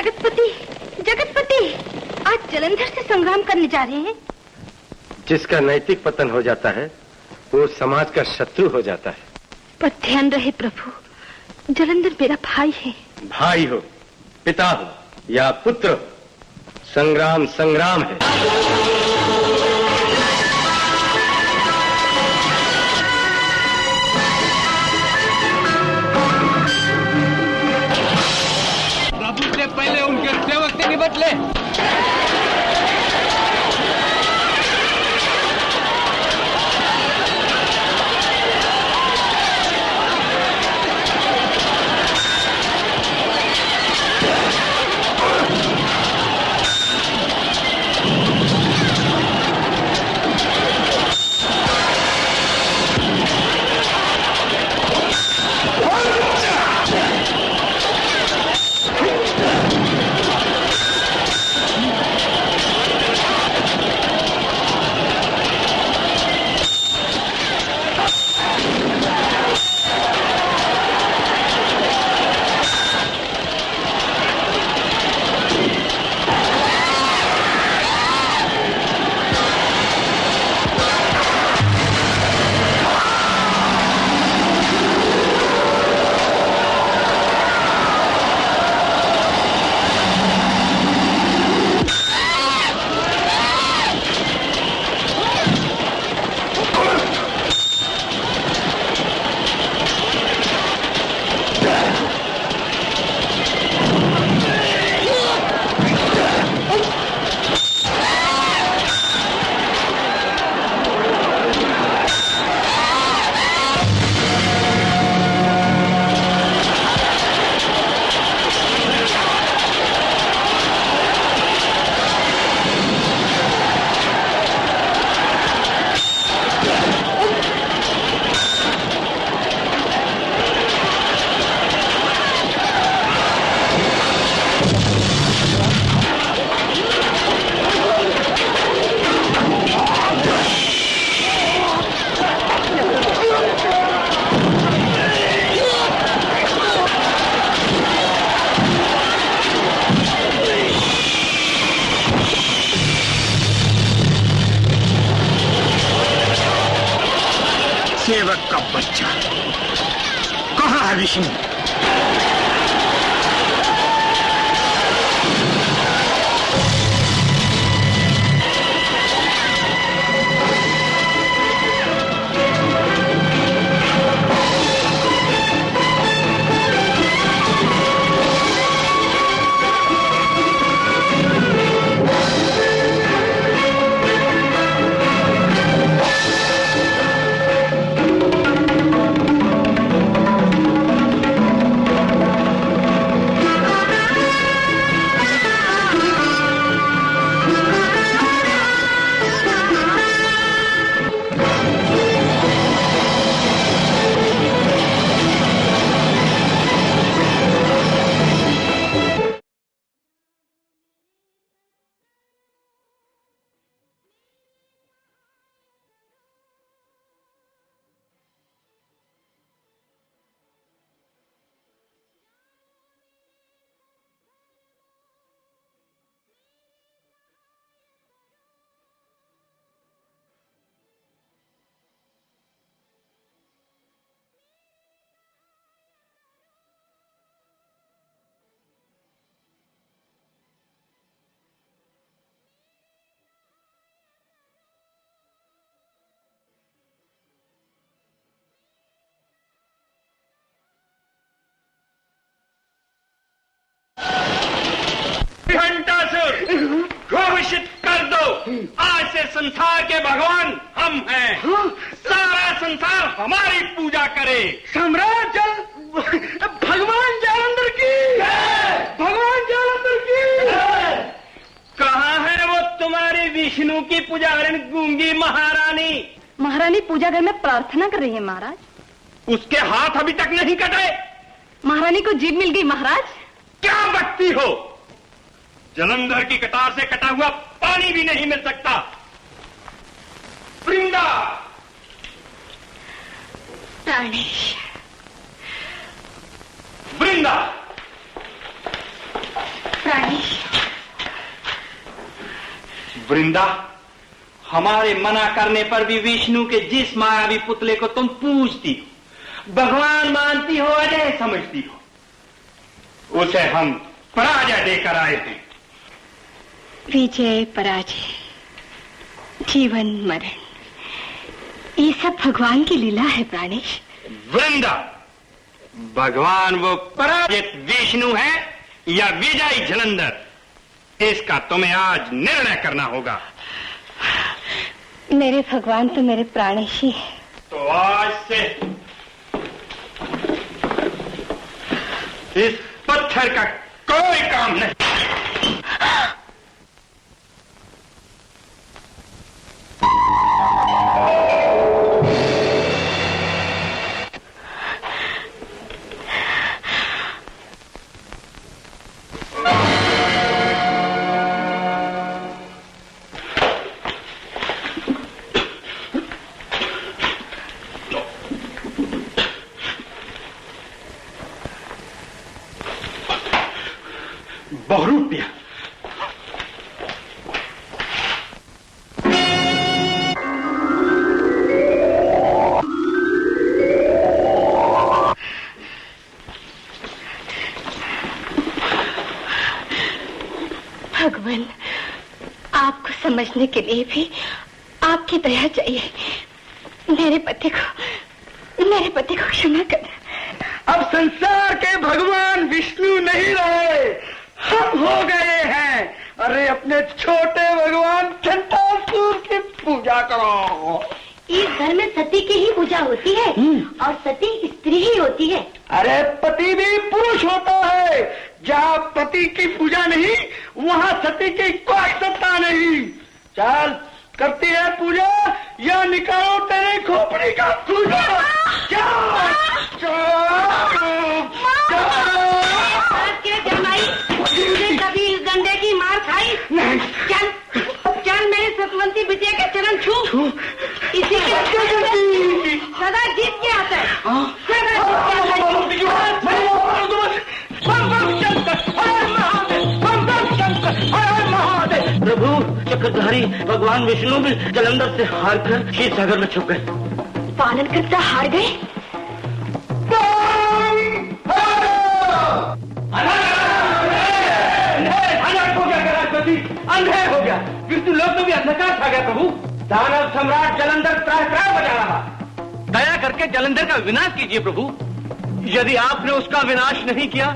जगतपति, जगतपति, आज जलंधर से संग्राम करने जा रहे हैं। जिसका नैतिक पतन हो जाता है वो समाज का शत्रु हो जाता है। पर ध्यान रहे प्रभु, जलंधर मेरा भाई है। भाई हो, पिता हो या पुत्र हो, संग्राम संग्राम है। प्रभु से पहले उनके सेवक से निपट ले। सेवक का बच्चा कहाँ है विष्णु? घोषित कर दो, आज से संसार के भगवान हम हैं। सारा संसार हमारी पूजा करे। सम्राट भगवान जालंधर की, भगवान जालंधर की। कहाँ है वो तुम्हारी विष्णु की पूजागरण गूंगी महारानी? महारानी पूजा घर में प्रार्थना कर रही है महाराज। उसके हाथ अभी तक नहीं कटे। महारानी को जीभ मिल गई महाराज। क्या बकती हो? जलंधर की कतार से कटा हुआ पानी भी नहीं मिल सकता। वृंदा, प्राणेश, वृंदा, प्राणेश। वृंदा, हमारे मना करने पर भी विष्णु के जिस मायावी पुतले को तुम पूजती हो, भगवान मानती हो, अजय समझती हो, उसे हम पराजय देकर आए हैं। विजय पराजय, जीवन मरण, ये सब भगवान की लीला है प्राणेश। वृंदा, भगवान वो पराजित विष्णु है या विजयी जलंधर, इसका तुम्हें आज निर्णय करना होगा। मेरे भगवान तो मेरे प्राणेश ही है। तो आज से इस पत्थर का कोई काम नहीं। बहुरूपिया, भगवान, आपको समझने के लिए भी आपकी दया चाहिए। मेरे पति को क्षमा कर। अब संसार के भगवान विष्णु नहीं रहे, हम हो गए हैं। अरे अपने छोटे भगवान चंडासुर की पूजा करो। इस घर में सती की ही पूजा होती है और सती स्त्री ही होती है। अरे पति भी पुरुष होता है। जहाँ पति की पूजा नहीं, वहाँ सती की कोई सत्ता नहीं। चल, करती है पूजा या निकालो तेरे खोपड़ी का पूजा। कभी इस डंडे की मार खाई? नहीं। चल मेरे सतवंती बिटिया के चरण छू। इसी के सदा जीत के आता है। सदा जीत के आता है। प्रभु चक्रधारी भगवान विष्णु भी जलंधर से हार कर क्षीर सागर में छुप गए। पालन करता हार गए। अंधेर हो गया, विष्णु लोक में भी अंधकार छा गया। प्रभु, दानव सम्राट जलंधर त्राह बजा रहा। दया करके जलंधर का विनाश कीजिए प्रभु। यदि आपने उसका विनाश नहीं किया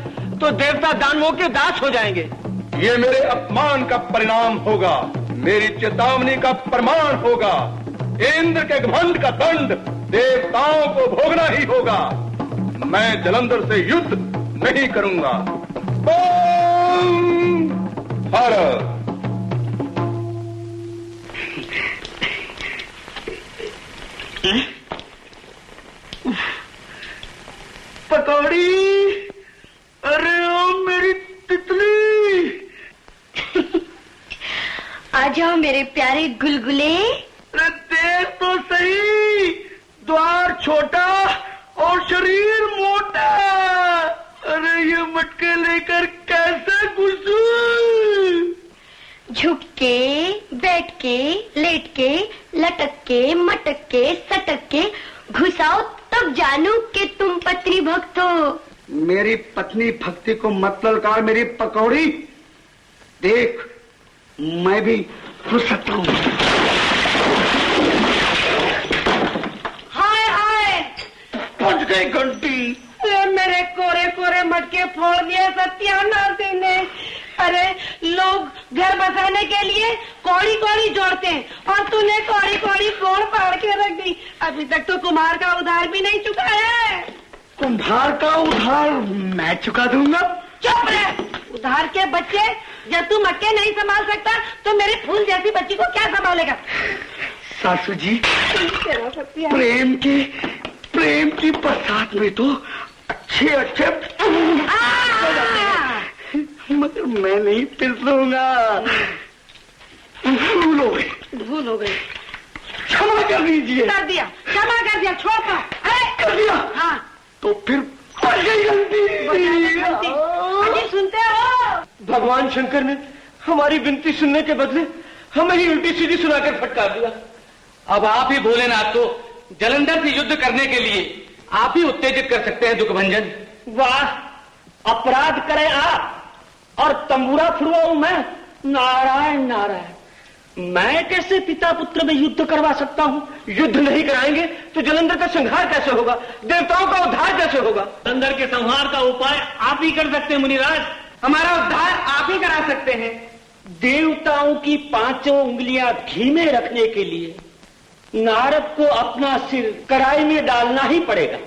तो देवता दानवों के दास हो जाएंगे। ये मेरे अपमान का परिणाम होगा, मेरी चेतावनी का प्रमाण होगा। इंद्र के घमंड का दंड देवताओं को भोगना ही होगा। मैं जलंधर से युद्ध नहीं करूंगा। हर पकौड़ी, अरे ओ मेरी तितली। आ जाओ मेरे प्यारे गुलगुले। अरे देख तो सही, द्वार छोटा और शरीर मोटा। अरे ये मटके लेकर कैसे घुसूं? झुक के, बैठ के, लेट के, लटक के, मटक के, सटक के घुसाओ, तब जानू कि तुम पत्नी भक्त हो। मेरी पत्नी भक्ति को मत ललकार मेरी पकौड़ी। देख, मैं भी घुस सकता हूँ। हाय हाय, पहुंच गई घंटी। मेरे कोरे कोरे मटके फोड़ दिए सत्यानाशी ने। अरे लोग घर बसाने के लिए कौड़ी कौड़ी जोड़ते हैं और तूने कौड़ी कौड़ी फोड़ फाड़ के रख दी। अभी तक तो कुम्हार का उधार भी नहीं चुकाया है। कुम्हार का उधार मैं चुका दूंगा। चुप रह, उधार के बच्चे। जब तू मटके नहीं संभाल सकता तो मेरी फूल जैसी बच्ची को क्या संभालेगा? सासू जी, प्रेम की बरसात में तो अच्छे मगर मैं नहीं फिसलूंगा। भूल हो गई। क्षमा कर दीजिए। कर दिया, क्षमा कर दिया, छोड़ दो। अरे कर दिया। हाँ, तो फिर बढ़ गई गलती। अजी सुनते हो? भगवान शंकर ने हमारी विनती सुनने के बदले हमें ही उल्टी सीधी सुनाकर फटकार दिया। अब आप ही भोलेनाथ को जलंधर से युद्ध करने के लिए आप ही उत्तेजित कर सकते हैं दुखभंजन। वाह, अपराध करे आप और तंबूरा फुड़वाऊं मैं? नारायण नारायण, मैं कैसे पिता पुत्र में युद्ध करवा सकता हूं? युद्ध नहीं कराएंगे तो जलंधर का संहार कैसे होगा? देवताओं का उद्धार कैसे होगा? जलंधर के संहार का उपाय आप ही कर सकते हैं मुनिराज। हमारा उद्धार आप ही करा सकते हैं। देवताओं की 5 उंगलियां घी में रखने के लिए नारद को अपना सिर कढ़ाई में डालना ही पड़ेगा।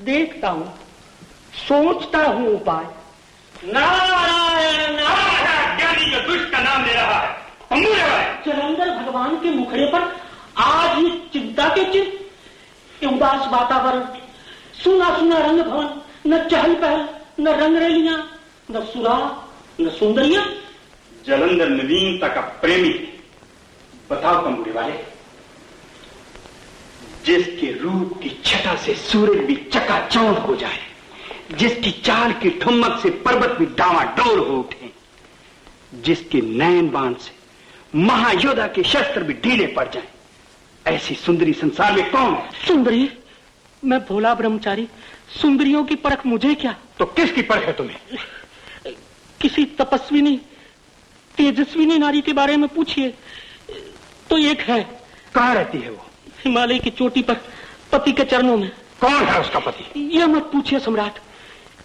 देखता हूं, सोचता हूं उपाय। नारायण नारायण, ज्ञानी जो दुष्ट का नाम ले रहा है। जलंधर भगवान के मुखड़े पर आज ही चिंता के चिन्ह, उदास वातावरण, सुना सुना रंग भवन, न चहल पहल, न रंग रैलियां, न सुरा, न सुंदरियां। जलंधर नवीनता का प्रेमी। बताओ तंबूरे वाले, जिसके रूप की छटा से सूरज भी चकाचौंध हो जाए, जिसकी चाल की ठुमक से पर्वत भी डावाडोल हो उठे, जिसके नयन बाण से महायोद्धा के शस्त्र भी ढीले पड़ जाएं, ऐसी सुंदरी संसार में कौन है? सुंदरी? मैं भोला ब्रह्मचारी, सुंदरियों की परख मुझे क्या? तो किसकी परख है तुम्हें? किसी तपस्विनी तेजस्विनी नारी के बारे में पूछिए तो एक है। कहाँ रहती है वो? हिमालय की चोटी पर पति के चरणों में। कौन है उसका पति? यह मत पूछिए सम्राट।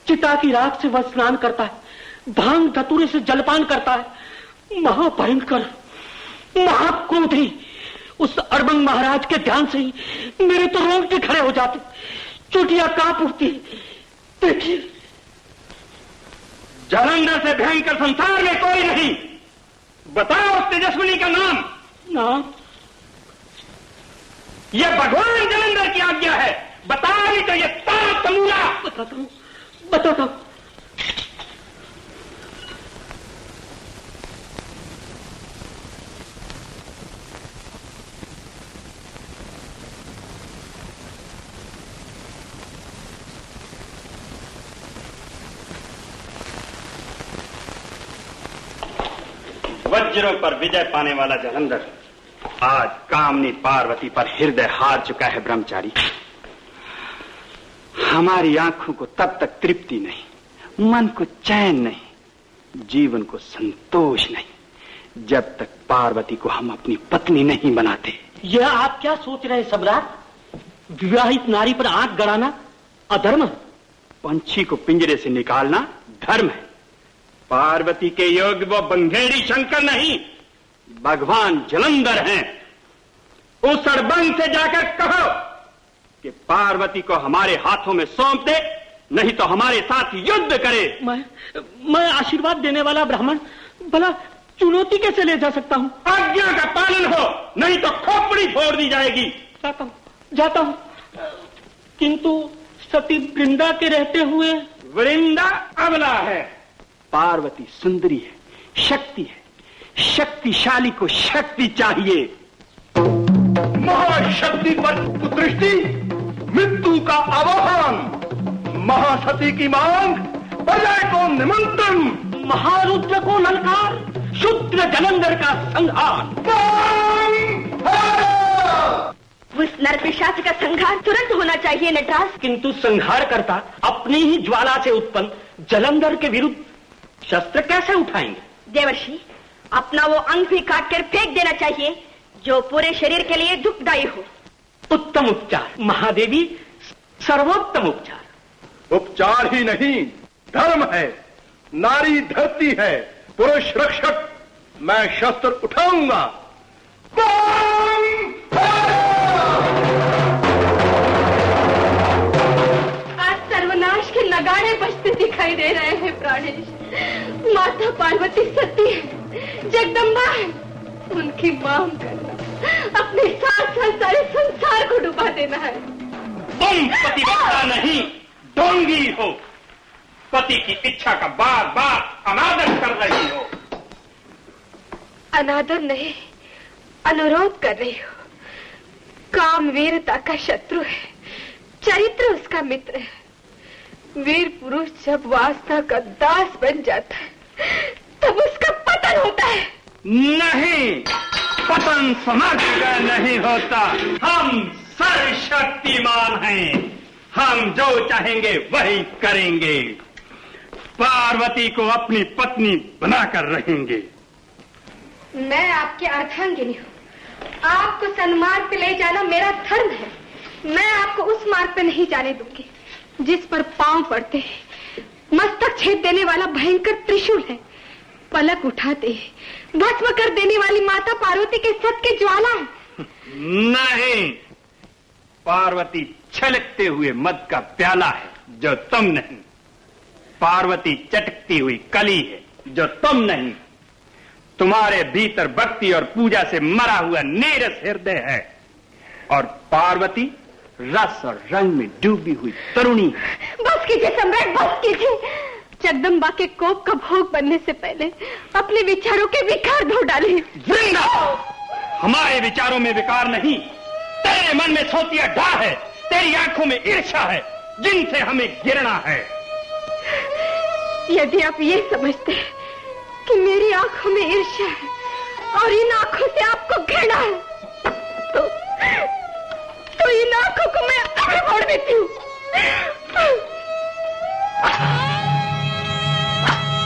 चिता की राख से वह स्नान करता है, भांग धतूरे से जलपान करता है। महाभयंकर, महाक्रोधी उस अड़बंग महाराज के ध्यान से ही मेरे तो रोंगटे खड़े हो जाते, चोटियां कांप उठती। देखिए, जलंधर से भयंकर संसार में कोई नहीं। बताओ उस तेजस्विनी का नाम। नाम? यह भगवान जलंधर की आज्ञा है। बताओ, नहीं तो यह ताप तंबूरा। बताता हूं, बताता हूं। वज्रों पर विजय पाने वाला जलंधर आज कामनी पार्वती पर हृदय हार चुका है। ब्रह्मचारी, हमारी आंखों को तब तक तृप्ति नहीं, मन को चैन नहीं, जीवन को संतोष नहीं, जब तक पार्वती को हम अपनी पत्नी नहीं बनाते। यह आप क्या सोच रहे हैं सम्राट? विवाहित नारी पर आंख गड़ाना अधर्म है। पंछी को पिंजरे से निकालना धर्म है। पार्वती के योग्य वो बंधेड़ी शंकर नहीं, भगवान जलंधर हैं। उस अड़बंग से जाकर कहो कि पार्वती को हमारे हाथों में सौंप दे, नहीं तो हमारे साथ युद्ध करे। मैं आशीर्वाद देने वाला ब्राह्मण भला चुनौती कैसे ले जा सकता हूँ? आज्ञा का पालन हो, नहीं तो खोपड़ी फोड़ दी जाएगी। जाता हूँ, किंतु सती वृंदा के रहते हुए। वृंदा अबला है, पार्वती सुंदरी है, शक्ति है। शक्तिशाली को शक्ति चाहिए। महाशक्ति पर कुदृष्टि, मृत्यु का आवाहन, महासती की मांग, प्रलय को निमंत्रण, महारुद्र को ललकार, शूद्र जलंधर का संहार। उस नरपिशाच का संहार तुरंत होना चाहिए नटराज। किंतु संहार करता अपनी ही ज्वाला से उत्पन्न जलंधर के विरुद्ध शस्त्र कैसे उठाएंगे? देवर्षि, अपना वो अंग भी काट कर फेंक देना चाहिए जो पूरे शरीर के लिए दुखदायी हो। उत्तम उपचार महादेवी, सर्वोत्तम उपचार। उपचार ही नहीं, धर्म है। नारी धरती है, पुरुष रक्षक। मैं शस्त्र उठाऊंगा। आज सर्वनाश के नगाड़े बजते दिखाई दे रहे हैं प्राणेश। माता पार्वती सती है, जगदम्बा है। उनकी मांग करना, अपने साथ सारे संसार को डुबा देना है। तुम पतिव्रता नहीं, डोंगी हो। पति की इच्छा का बार बार अनादर कर रही हो। अनादर नहीं, अनुरोध कर रही हो। काम वीरता का शत्रु है, चरित्र उसका मित्र है। वीर पुरुष जब वासना का दास बन जाता है, तब उसका पतन होता है। नहीं, पतन समर्थ नहीं होता। हम सर्वशक्तिमान हैं, हम जो चाहेंगे वही करेंगे। पार्वती को अपनी पत्नी बनाकर रहेंगे। मैं आपकी अर्धांगिनी हूँ, आपको सन्मार्ग पे ले जाना मेरा धर्म है। मैं आपको उस मार्ग पे नहीं जाने दूंगी जिस पर पांव पड़ते हैं, मस्तक छेद देने वाला भयंकर त्रिशूल है, पलक उठाते हैं भस्म कर देने वाली माता पार्वती के सत के ज्वाला है। नहीं, पार्वती छलकते हुए मद का प्याला है जो तुम नहीं। पार्वती चटकती हुई कली है जो तुम नहीं। तुम्हारे भीतर भक्ति और पूजा से मरा हुआ नीरस हृदय है, और पार्वती रस और रंग में डूबी हुई तरुणी है। बस कीजिए सम्राट, बस कीजिए। जगदम्बा के कोप का भोग बनने से पहले अपने विचारों के विकार धो डाले। वृंदा, हमारे विचारों में विकार नहीं, तेरे मन में सोतिया डा है, तेरी आंखों में ईर्ष्या है जिनसे हमें गिरना है। यदि आप ये समझते हैं कि मेरी आंखों में ईर्ष्या है और इन आंखों से आपको घृणा है, तो इन आंखों को मैं आगे मोड़ देती हूँ।